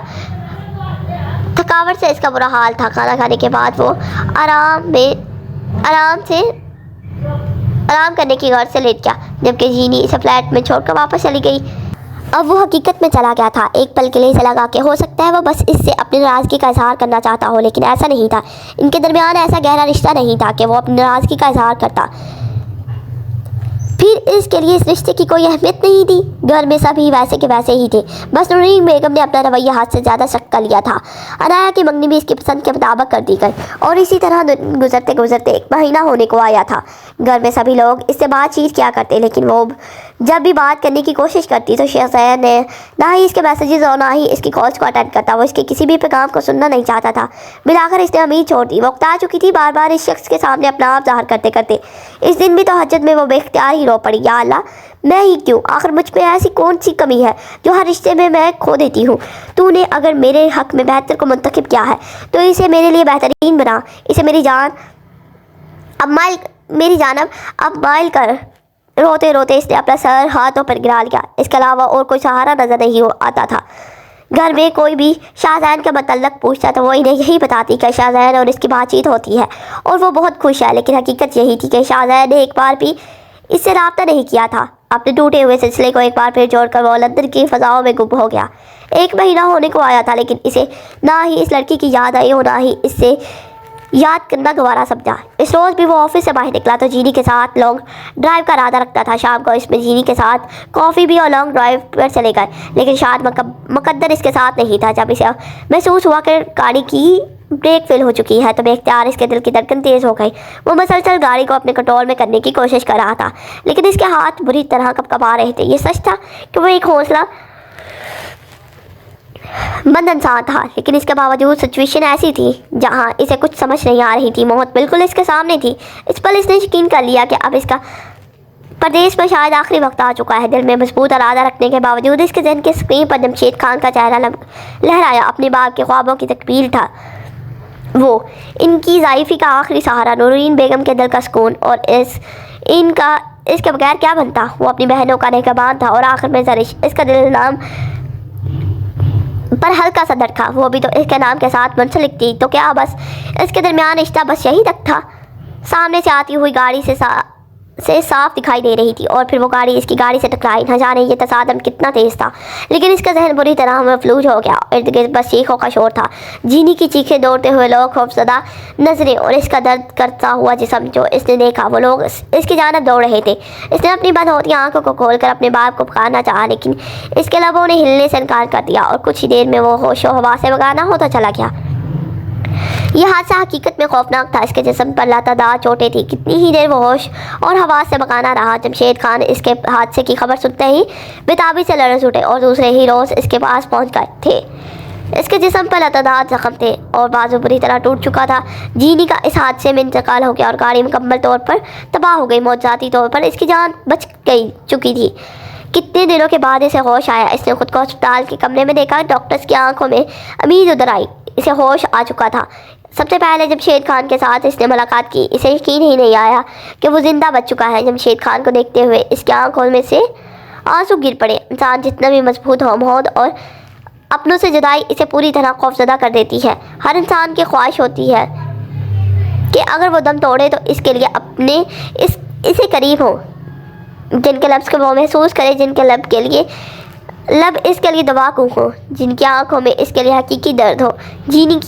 تھکاوٹ سے اس کا برا حال تھا۔ کھانا کھانے کے بعد وہ آرام کرنے کی غرض سے لیٹ گیا، جبکہ جینی اسے فلیٹ میں چھوڑ کر واپس چلی گئی۔ اب وہ حقیقت میں چلا گیا تھا۔ ایک پل کے لیے اسے لگا کہ ہو سکتا ہے وہ بس اس سے اپنی ناراضگی کا اظہار کرنا چاہتا ہو، لیکن ایسا نہیں تھا۔ ان کے درمیان ایسا گہرا رشتہ نہیں تھا کہ وہ اپنی ناراضگی کا اظہار کرتا۔ پھر اس کے لیے اس رشتے کی کوئی اہمیت نہیں تھی۔ گھر میں سبھی ویسے کے ویسے ہی تھے، بس نورین بیگم نے اپنا رویہ حد سے زیادہ سخت کر لیا تھا۔ عنایا کی منگنی بھی اس کی پسند کے مطابق کر دی گئی، اور اسی طرح گزرتے گزرتے 1 مہینہ ہونے کو آیا تھا۔ گھر میں سبھی لوگ اس سے بات چیت کیا کرتے، لیکن وہ جب بھی بات کرنے کی کوشش کرتی تو شہزاد نے نہ ہی اس کے میسیجز اور نہ ہی اس کی کالز کو اٹینڈ کرتا۔ وہ اس کے کسی بھی پیغام کو سننا نہیں چاہتا تھا۔ بالآخر اس نے امید چھوڑ دی۔ وہ اکتا چکی تھی بار بار اس شخص کے سامنے اپنا آپ ظاہر کرتے کرتے۔ اس دن بھی تہجد میں وہ بے اختیار ہی رو پڑی۔ یا اللہ، میں ہی کیوں؟ آخر مجھ میں ایسی کون سی کمی ہے جو ہر رشتے میں کھو دیتی ہوں؟ تو نے اگر میرے حق میں بہتر کو منتخب کیا ہے تو اسے میرے لیے بہترین بنا، اسے میری جانب اب مائل کر۔ روتے روتے اس نے اپنا سر ہاتھوں پر گرا لیا۔ اس کے علاوہ اور کوئی سہارا نظر نہیں آتا تھا۔ گھر میں کوئی بھی شاہزین کے متعلق پوچھتا تو وہ انہیں یہی بتاتی کہ شاہزین اور اس کی بات چیت ہوتی ہے اور وہ بہت خوش ہے، لیکن حقیقت یہی تھی کہ شاہزین نے ایک بار بھی اس سے رابطہ نہیں کیا تھا۔ اپنے ٹوٹے ہوئے سلسلے کو ایک بار پھر جوڑ کر وہ لندن کی فضاؤں میں گم ہو گیا۔ 1 مہینہ ہونے کو آیا تھا، لیکن اسے نہ ہی اس لڑکی کی یاد آئی اور نہ ہی اس سے یاد کرنا گوارا سمجھا۔ اس روز بھی وہ آفس سے باہر نکلا تو جینی کے ساتھ لانگ ڈرائیو کا ارادہ رکھتا تھا۔ شام کو اس میں جینی کے ساتھ کافی بھی اور لانگ ڈرائیو پر چلے گئے، لیکن شاید مقدر اس کے ساتھ نہیں تھا۔ جب اسے محسوس ہوا کہ گاڑی کی بریک فیل ہو چکی ہے تو بے اختیار اس کے دل کی دھڑکن تیز ہو گئی۔ وہ مسلسل گاڑی کو اپنے کنٹرول میں کرنے کی کوشش کر رہا تھا، لیکن اس کے ہاتھ بری طرح کپکپا رہے تھے۔ یہ سچ تھا کہ وہ ایک حوصلہ مند انسان تھا، لیکن اس کے باوجود سچویشن ایسی تھی جہاں اسے کچھ سمجھ نہیں آ رہی تھی۔ موت بالکل اس کے سامنے تھی۔ اس پل اس نے یقین کر لیا کہ اب اس کا پردیس میں شاید آخری وقت آ چکا ہے۔ دل میں مضبوط ارادہ رکھنے کے باوجود اس کے ذہن کی اسکرین پر جمشید خان کا چہرہ لہرایا۔ اپنے باپ کے خوابوں کی تکمیل تھا وہ، ان کی ضعیفی کا آخری سہارا، نورین بیگم کے دل کا سکون، اور اس کے بغیر کیا بنتا؟ وہ اپنی بہنوں کا نگہبان تھا اور آخر میں زرش اس کا دل نام پر ہلکا سا درد تھا۔ وہ بھی تو اس کے نام کے ساتھ منسلک تھی، تو کیا بس اس کے درمیان رشتہ بس یہی تک تھا؟ سامنے سے آتی ہوئی گاڑی سے صاف دکھائی دے رہی تھی، اور پھر وہ گاڑی اس کی گاڑی سے ٹکرائی۔ نہ جانے یہ تصادم کتنا تیز تھا، لیکن اس کا ذہن بری طرح مفلوج ہو گیا۔ ارد گرد بس چیخوں کا شور تھا، جینی کی چیخیں، دوڑتے ہوئے لوگ، خوفزدہ نظریں، اور اس کا درد کرتا ہوا جسم جو اس نے دیکھا۔ وہ لوگ اس کی جانب دوڑ رہے تھے۔ اس نے اپنی بند ہوتی آنکھوں کو کھول کر اپنے باپ کو پکارنا چاہا، لیکن اس کے لبوں نے ہلنے سے انکار کر دیا، اور کچھ ہی دیر میں وہ ہوش و حواس سے بگانا ہوتا چلا گیا۔ یہ حادثہ حقیقت میں خوفناک تھا۔ اس کے جسم پر لاتعداد چوٹیں تھیں۔ کتنی ہی دیر وہ ہوش اور حواس سے بگانا رہا۔ جمشید خان اس کے حادثے کی خبر سنتے ہی بے-تابی سے لرز اٹھے اور دوسرے ہی روز اس کے پاس پہنچ گئے تھے۔ اس کے جسم پر لاتعداد زخم تھے اور بازو بری طرح ٹوٹ چکا تھا۔ جینی کا اس حادثے میں انتقال ہو گیا اور گاڑی مکمل طور پر تباہ ہو گئی۔ معجزاتی طور پر اس کی جان بچ چکی تھی۔ کتنے دنوں کے بعد اسے ہوش آیا۔ اس نے خود کو ہسپتال کے کمرے میں دیکھا۔ ڈاکٹرز کی آنکھوں میں امید ادھر آئی۔ اسے ہوش آ چکا تھا۔ سب سے پہلے جمشید خان کے ساتھ اس نے ملاقات کی۔ اسے یقین ہی نہیں آیا کہ وہ زندہ بچ چکا ہے۔ جمشید خان کو دیکھتے ہوئے اس کی آنکھوں میں سے آنسو گر پڑے۔ انسان جتنا بھی مضبوط ہو، موت اور اپنوں سے جدائی اسے پوری طرح خوفزدہ کر دیتی ہے۔ ہر انسان کی خواہش ہوتی ہے کہ اگر وہ دم توڑے تو اس کے لیے اپنے اسے قریب ہو، جن کے لفظ کو وہ محسوس کرے، جن کے لب اس کے لیے دعا کو ہو، جن کی آنکھوں میں اس کے لیے حقیقی درد ہو۔ جینی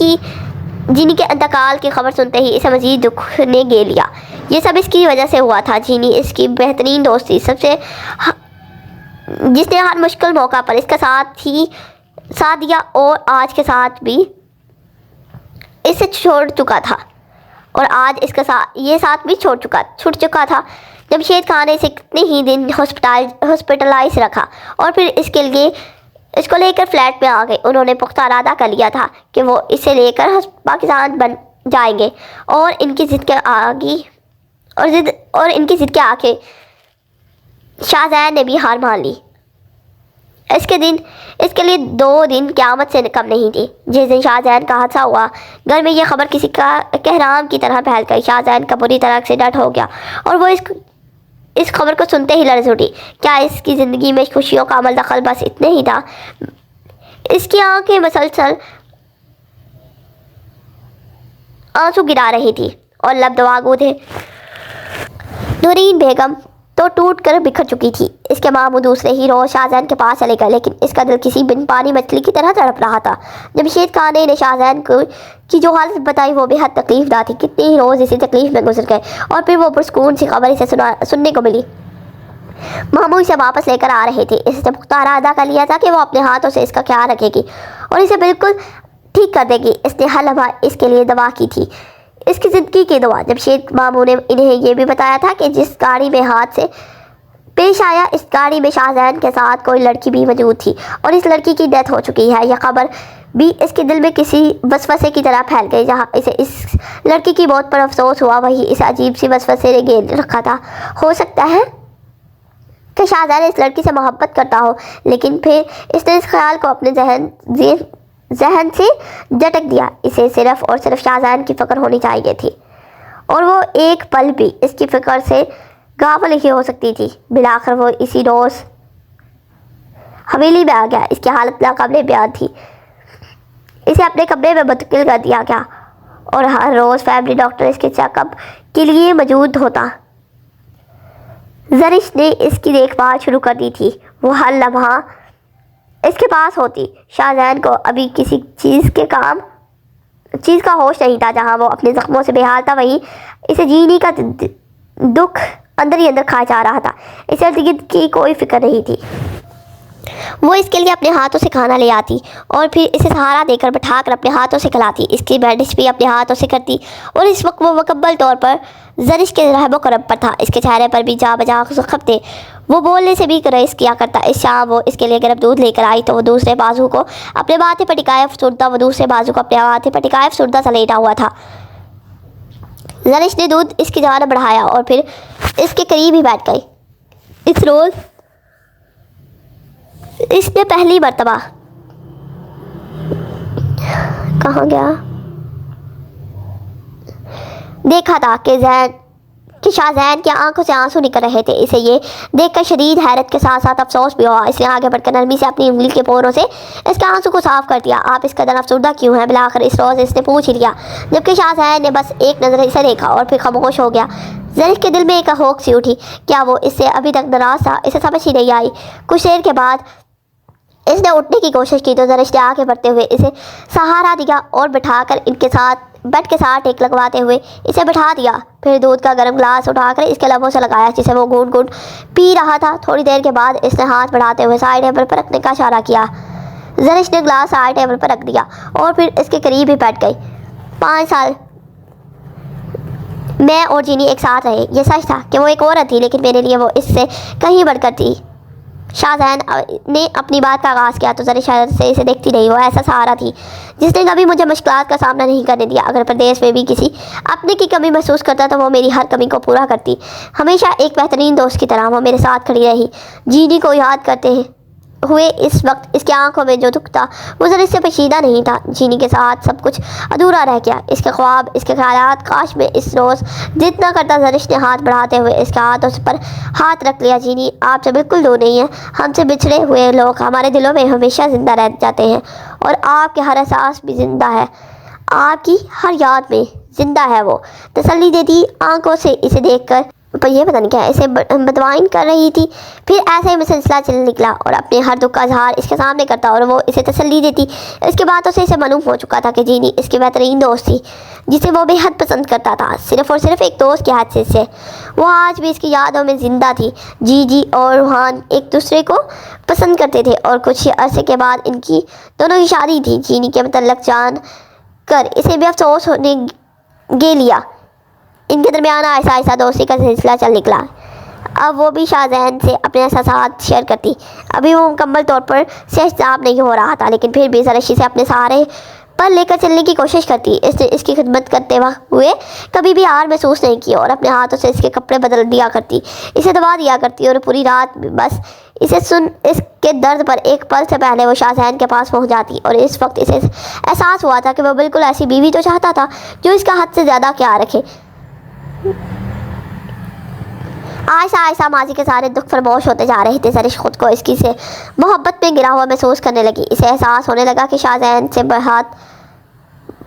کے انتقال کی خبر سنتے ہی اسے مزید دکھ نے گھیر لیا۔ یہ سب اس کی وجہ سے ہوا تھا۔ جینی اس کی بہترین دوست تھی، جس نے ہر مشکل موقع پر اس کا ساتھ دیا اور آج کے ساتھ بھی اس سے چھوڑ چکا تھا، اور آج اس کا یہ ساتھ بھی چھوٹ چکا تھا۔ جمشید خان نے اسے کتنے ہی دن ہاسپٹلائز رکھا اور پھر اس کے لیے اس کو لے کر فلیٹ میں آ گئے۔ انہوں نے پختہ ارادہ کر لیا تھا کہ وہ اسے لے کر پاکستان بن جائیں گے، اور ان کی ضد کے آگے شاہ زین نے بھی ہار مان لی۔ اس کے لیے 2 دن قیامت سے کم نہیں تھی۔ جس دن شاہ زین کا حادثہ ہوا، گھر میں یہ خبر کسی کا کہرام کی طرح پھیل گئی۔ شاہ زین کا بری طرح ایکسیڈنٹ ہو گیا، اور وہ اس خبر کو سنتے ہی لرز اٹھی۔ کیا اس کی زندگی میں خوشیوں کا عمل دخل بس اتنے ہی تھا؟ اس کی آنکھیں مسلسل آنسو گرا رہی تھی اور لب دواغو تھے۔ نورین بیگم تو ٹوٹ کر بکھر چکی تھی۔ اس کے ماموں دوسرے ہی روز شاہ زین کے پاس چلے گئے، لیکن اس کا دل کسی بن پانی مچھلی کی طرح تڑپ رہا تھا۔ جمشید خان نے شاہ زین کی جو حالت بتائی وہ بے حد تکلیف دہ تھی۔ کتنے ہی روز اسی تکلیف میں گزر گئے، اور پھر وہ پرسکون سی خبر اسے سننے کو ملی۔ ماموں اسے واپس لے کر آ رہے تھے۔ اس نے پختہ ارادہ کر لیا تھا کہ وہ اپنے ہاتھوں سے اس کا خیال رکھے گی اور اسے بالکل ٹھیک کر دے گی۔ اس نے ہر لمحہ اس کے لیے دعا کی تھی، اس کی زندگی کی دعا۔ جمشید ماموں نے انہیں یہ بھی بتایا تھا کہ جس گاڑی میں حادثہ پیش آیا، اس گاڑی میں شاہ زین کے ساتھ کوئی لڑکی بھی موجود تھی، اور اس لڑکی کی ڈیتھ ہو چکی ہے۔ یہ خبر بھی اس کے دل میں کسی وسوسے کی طرح پھیل گئی۔ جہاں اسے اس لڑکی کی موت پر افسوس ہوا، وہی اس عجیب سی وسوسے نے گھیر رکھا تھا۔ ہو سکتا ہے کہ شاہ زین اس لڑکی سے محبت کرتا ہو، لیکن پھر اس نے اس خیال کو اپنے ذہن سے جھٹک دیا۔ اسے صرف اور صرف شاہ زین کی فکر ہونی چاہیے تھی، اور وہ ایک پل بھی اس کی فکر سے غافل نہیں ہو سکتی تھی۔ بالآخر وہ اسی روز حویلی میں آ گیا۔ اس کی حالت ناقابل بیان تھی۔ اسے اپنے کمرے میں منتقل کر دیا گیا، اور ہر روز فیملی ڈاکٹر اس کے چیک اپ کے لیے موجود ہوتا۔ زرش نے اس کی دیکھ بھال شروع کر دی تھی۔ وہ ہر لمحہ اس کے پاس ہوتی۔ شاہ زین کو ابھی کسی چیز کا ہوش نہیں تھا۔ جہاں وہ اپنے زخموں سے بے حال تھا، وہیں اسے جینی کا دکھ اندر ہی اندر کھا جا رہا تھا۔ اسے ارد گرد کی کوئی فکر نہیں تھی۔ وہ اس کے لیے اپنے ہاتھوں سے کھانا لے آتی، اور پھر اسے سہارا دے کر بٹھا کر اپنے ہاتھوں سے کھلاتی۔ اس کی بینڈیج بھی اپنے ہاتھوں سے کرتی، اور اس وقت وہ مکمل طور پر زرش کے رحم و کرم پر تھا۔ اس کے چہرے پر بھی جا بجا زخم تھے۔ وہ بولنے سے بھی گریز کیا کرتا۔ اس شام وہ اس کے لیے گرم دودھ لے کر آئی تو وہ دوسرے بازو کو اپنے ماتھے پر ٹکائے افسردہ سا لیٹا ہوا تھا۔ زرش نے دودھ اس کی جانب بڑھایا اور پھر اس کے قریب ہی بیٹھ گئی۔ اس روز اس نے پہلی مرتبہ دیکھا تھا کہ شاہ زین کی آنکھوں سے آنسو نکل رہے تھے۔ اسے یہ دیکھ کر شدید حیرت کے ساتھ ساتھ افسوس بھی ہوا۔ اس نے آگے بڑھ کر نرمی سے اپنی انگلی کے پوروں سے اس کے آنسو کو صاف کر دیا۔ آپ اس قدر افسردہ کیوں ہیں؟ بالآخر اس روز اس نے پوچھ ہی لیا، جبکہ شاہ زین نے بس ایک نظر اسے دیکھا اور پھر خاموش ہو گیا۔ زرش کے دل میں ایک ہوک سی اٹھی۔ کیا وہ اس سے ابھی تک ناراض تھا؟ اسے سمجھ ہی نہیں آئی۔ کچھ دیر کے بعد اس نے اٹھنے کی کوشش کی تو زرش نے آگے بڑھتے ہوئے اسے سہارا دیا اور بٹھا کر بیڈ کے ساتھ ٹیک لگواتے ہوئے اسے بٹھا دیا۔ پھر دودھ کا گرم گلاس اٹھا کر اس کے لبوں سے لگایا، جسے وہ گھونٹ گھونٹ پی رہا تھا۔ تھوڑی دیر کے بعد اس نے ہاتھ بڑھاتے ہوئے سائڈ ٹیبل پر رکھنے کا اشارہ کیا۔ زرش نے گلاس سائڈ ٹیبل پر رکھ دیا اور پھر اس کے قریب ہی بیٹھ گئی۔ 5 سال میں اور جینی ایک ساتھ رہے۔ یہ سچ تھا کہ وہ ایک عورت تھی، لیکن میرے لیے وہ اس سے کہیں بڑھ کر تھی۔ شاہ زین نے اپنی بات کا آغاز کیا تو زرش حیرت سے اسے دیکھتی رہی۔ وہ ایسا سہارا تھی جس نے کبھی مجھے مشکلات کا سامنا نہیں کرنے دیا۔ اگر پردیس میں بھی کسی اپنے کی کمی محسوس کرتا تو وہ میری ہر کمی کو پورا کرتی۔ ہمیشہ ایک بہترین دوست کی طرح وہ میرے ساتھ کھڑی رہی۔ جینی کو یاد کرتے ہوئے اس وقت اس کی آنکھوں میں جو دکھ تھا وہ زرش سے پوشیدہ نہیں تھا۔ جینی کے ساتھ سب کچھ ادھورا رہ گیا، اس کے خواب، اس کے خیالات۔ کاش میں اس روز جتنا کرتا۔ زرش نے ہاتھ بڑھاتے ہوئے اس کے ہاتھوں پر ہاتھ رکھ لیا۔ جینی آپ سے بالکل دور نہیں ہے۔ ہم سے بچھڑے ہوئے لوگ ہمارے دلوں میں ہمیشہ زندہ رہ جاتے ہیں، اور آپ کے ہر احساس بھی زندہ ہے، آپ کی ہر یاد میں زندہ ہے۔ وہ تسلی دیتی آنکھوں سے اسے دیکھ کر یہ پتہ نہیں کیا اسے بدوائن کر رہی تھی۔ پھر ایسے ہی سلسلہ چل نکلا اور اپنے ہر دکھ کا اظہار اس کے سامنے کرتا اور وہ اسے تسلی دیتی۔ اس کے باتوں سے اسے معلوم ہو چکا تھا کہ جینی اس کی بہترین دوست تھی، جسے وہ بے حد پسند کرتا تھا، صرف اور صرف ایک دوست کی حیثیت سے۔ وہ آج بھی اس کی یادوں میں زندہ تھی۔ جی اور روحان ایک دوسرے کو پسند کرتے تھے، اور کچھ عرصے کے بعد ان کی دونوں کی شادی تھی۔ جینی کے متعلق جان کر اسے بھی افسوس ہونے گے لیا۔ ان کے درمیان آہستہ آہستہ دوستی کا سلسلہ چل نکلا۔ اب وہ بھی شاہزین سے اپنے احساسات شیئر کرتی۔ ابھی وہ مکمل طور پر صحتیاب نہیں ہو رہا تھا، لیکن پھر بھی زرشی سے اپنے سہارے پر لے کر چلنے کی کوشش کرتی۔ اس نے اس کی خدمت کرتے ہوئے کبھی بھی ہار محسوس نہیں کی اور اپنے ہاتھوں سے اس کے کپڑے بدل دیا کرتی، اسے دبا دیا کرتی اور پوری رات بس اس کے درد پر ایک پل سے پہلے وہ شاہزین کے پاس پہنچ جاتی۔ اور اس وقت اسے احساس ہوا تھا کہ وہ بالکل ایسی بیوی تو چاہتا تھا جو اس کا حد سے زیادہ خیال رکھے۔ آہستہ آہستہ ماضی کے سارے دکھ فراموش ہوتے جا رہے تھے۔ زرش خود کو اس کی سے محبت میں گرا ہوا محسوس کرنے لگی۔ اسے احساس ہونے لگا کہ شاہزین سے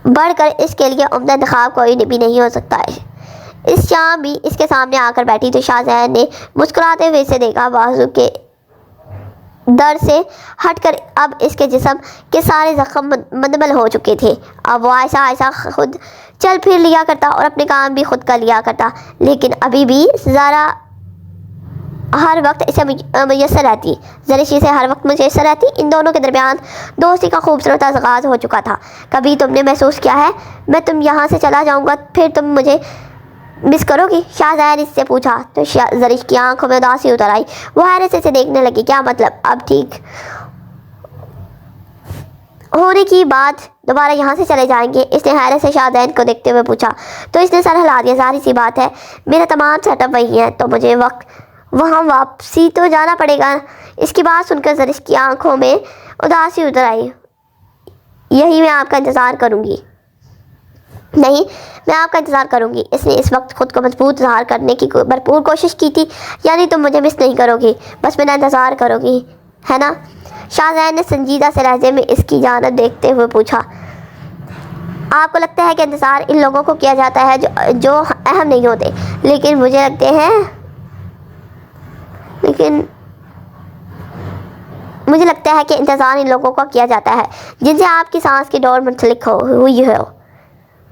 بڑھ کر اس کے لیے عمدہ انتخاب کوئی بھی نہیں ہو سکتا ہے۔ اس شام بھی اس کے سامنے آ کر بیٹھی تو شاہزین نے مسکراتے ہوئے اسے دیکھا۔ بازو کے در سے ہٹ کر اب اس کے جسم کے سارے زخم مندمل ہو چکے تھے۔ اب وہ آہستہ آہستہ خود چل پھر لیا کرتا اور اپنے کام بھی خود کر لیا کرتا، لیکن ابھی بھی ذرا ہر وقت اسے میسر رہتی، زرش اسے ہر وقت میسر رہتی۔ ان دونوں کے درمیان دوستی کا خوبصورت آغاز ہو چکا تھا۔ کبھی تم نے محسوس کیا ہے میں تم یہاں سے چلا جاؤں گا پھر تم مجھے مس کرو گی؟ شاہزین اس سے پوچھا تو زرش کی آنکھوں میں اداسی اتر آئی۔ وہ حیرت سے اسے دیکھنے لگی۔ کیا مطلب؟ اب ٹھیک ہونے کی بعد دوبارہ یہاں سے چلے جائیں گے؟ اس نے حیرت سے شاہزین کو دیکھتے ہوئے پوچھا تو اس نے سر ہلا دیا۔ ظاہر سی بات ہے میرا تمام سیٹ اپ وہی ہے تو مجھے وہاں واپسی تو جانا پڑے گا۔ اس کی بات سن کر زرش کی آنکھوں میں اداسی اتر آئی۔ یہی میں آپ کا انتظار کروں گی۔ نہیں، میں آپ کا انتظار کروں گی۔ اس نے اس وقت خود کو مضبوط ظاہر کرنے کی بھرپور کوشش کی تھی۔ یعنی تم مجھے مس نہیں کرو گی، بس میرا انتظار کرو گی، ہے نا؟ شاہزین نے سنجیدہ سے لہجے میں اس کی جانب دیکھتے ہوئے پوچھا۔ آپ کو لگتا ہے کہ انتظار ان لوگوں کو کیا جاتا ہے جو اہم نہیں ہوتے، لیکن مجھے لگتا ہے کہ انتظار ان لوگوں کو کیا جاتا ہے جن سے آپ کی سانس کی ڈور منسلک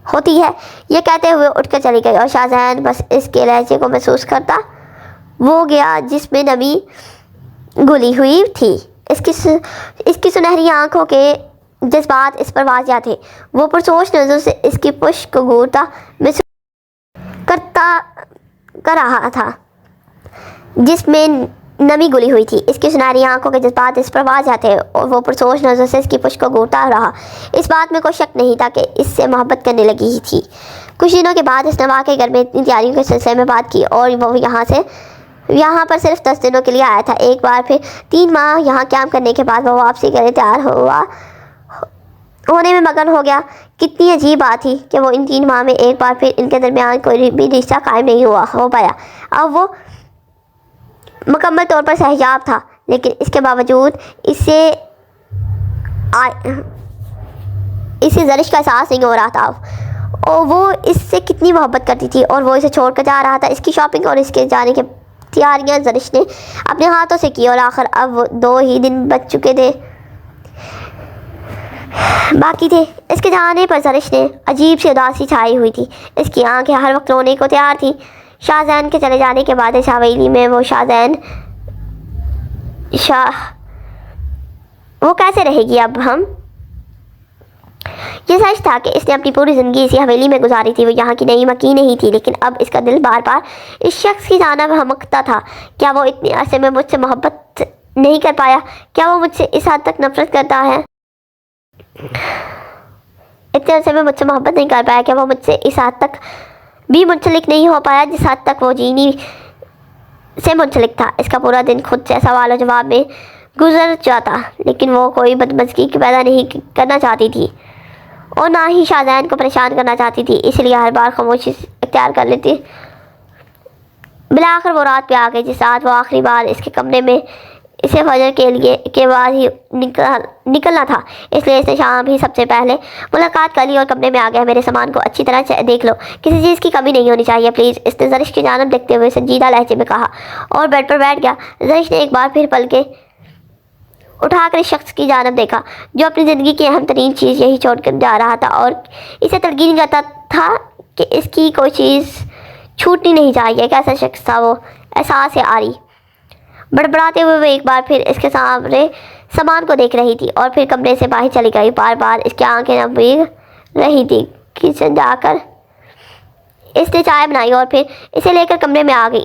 ہوتی ہے۔ یہ کہتے ہوئے اٹھ کر چلی گئی اور شاہزین بس اس کے لہجے کو محسوس کرتا وہ گیا جس میں نمی گھلی ہوئی تھی۔ اس کی سنہری آنکھوں کے جذبات اس پر واضح تھے۔ وہ پرسوچ نظروں سے اس کی پشت کو گھورتا محسوس کر رہا تھا جس میں نمی گھلی ہوئی تھی۔ اس کی سنہری آنکھوں کے جذبات اس پر واضح تھے اور وہ پرسوچ نظروں سے اس کی پشت کو گھورتا رہا۔ اس بات میں کوئی شک نہیں تھا کہ اس سے محبت کرنے لگی ہی تھی۔ کچھ دنوں کے بعد اس نے واقعی گھر میں اتنی تیاریوں کے سلسلے میں بات کی اور وہ یہاں پر صرف 10 دنوں کے لیے آیا تھا۔ ایک بار پھر 3 ماہ یہاں قیام کرنے کے بعد وہ واپسی کے لیے تیار ہونے میں مگن ہو گیا۔ کتنی عجیب بات تھی کہ وہ ان 3 ماہ میں ایک بار پھر ان کے درمیان کوئی بھی رشتہ قائم نہیں ہو پایا۔ اب وہ مکمل طور پر صحتیاب تھا، لیکن اس کے باوجود اسے زرش کا احساس نہیں ہو رہا تھا اور وہ اس سے کتنی محبت کرتی تھی اور وہ اسے چھوڑ کر جا رہا تھا۔ اس کی شاپنگ اور اس کے جانے کی تیاریاں زرش نے اپنے ہاتھوں سے کی اور آخر اب 2 ہی دن بچ چکے تھے باقی تھے۔ اس کے جانے پر زرش نے عجیب سی اداسی چھائی ہوئی تھی۔ اس کی آنکھیں ہر وقت رونے کو تیار تھیں۔ شاہزین کے چلے جانے کے بعد اس حویلی میں وہ کیسے رہے گی اب ہم؟ یہ سچ تھا کہ اس نے اپنی پوری زندگی اسی حویلی میں گزاری تھی۔ وہ یہاں کی نئی مکین نہیں تھی، لیکن اب اس کا دل بار بار اس شخص کی جانب ہمکتا تھا۔ کیا وہ اتنے عرصے میں مجھ سے محبت نہیں کر پایا؟ کیا وہ مجھ سے اس حد تک نفرت کرتا ہے؟ اتنے عرصے میں مجھ سے محبت نہیں کر پایا، کیا وہ مجھ سے اس حد تک بھی منسلک نہیں ہو پایا جس حد تک وہ جینی سے منسلک تھا؟ اس کا پورا دن خود سے سوال و جواب میں گزر جاتا، لیکن وہ کوئی بدمزگی پیدا نہیں کرنا چاہتی تھی اور نہ ہی شاہزین کو پریشان کرنا چاہتی تھی، اس لیے ہر بار خاموشی اختیار کر لیتی۔ بالآخر وہ رات پہ آ گئی جس رات وہ آخری بار اس کے کمرے میں اسے فجر کے بعد ہی نکلنا تھا، اس لیے اس نے شام ہی سب سے پہلے ملاقات کر لی اور کمرے میں آ گیا۔ میرے سامان کو اچھی طرح دیکھ لو، کسی چیز کی کمی نہیں ہونی چاہیے پلیز، اس نے زرش کی جانب دیکھتے ہوئے سنجیدہ لہجے میں کہا اور بیڈ پر بیٹھ گیا۔ زرش نے ایک بار پھر پلکیں اٹھا کر اس شخص کی جانب دیکھا جو اپنی زندگی کی اہم ترین چیز یہی چھوڑ کر جا رہا تھا اور اسے تلقین کرتا تھا کہ اس کی کوئی چیز چھوٹنی نہیں چاہیے۔ کیسا شخص تھا وہ؟ احساس آری بڑبڑاتے ہوئے وہ ایک بار پھر اس کے سامنے سامان کو دیکھ رہی تھی اور پھر کمرے سے باہر چلی گئی۔ بار بار اس کی آنکھیں نم بھیگ رہی تھی۔ کچن جا کر اس نے چائے بنائی اور پھر اسے لے کر کمرے میں آ گئی